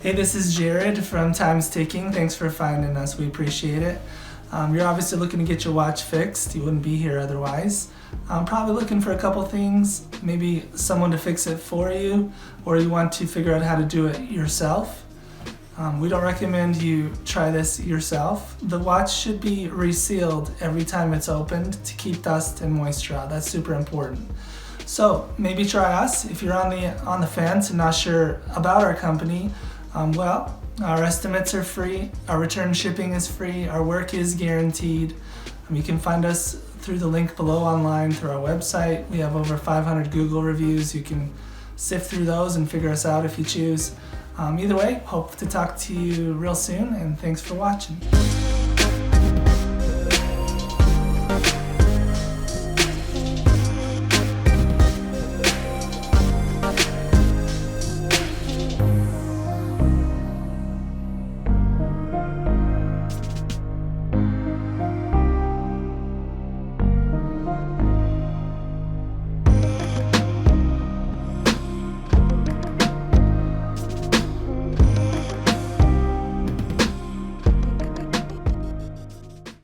Hey, this is Jared from Time's Ticking. Thanks for finding us. We appreciate it. You're obviously looking to get your watch fixed. You wouldn't be here otherwise. I'm probably looking for a couple things, maybe someone to fix it for you, or you want to figure out how to do it yourself. We don't recommend you try this yourself. The watch should be resealed every time it's opened to keep dust and moisture out. That's super important. So maybe try us. If you're on the fence and not sure about our company, our estimates are free, our return shipping is free, our work is guaranteed. You can find us through the link below online through our website. We have over 500 Google reviews. You can sift through those and figure us out if you choose. Either way, hope to talk to you real soon, and thanks for watching.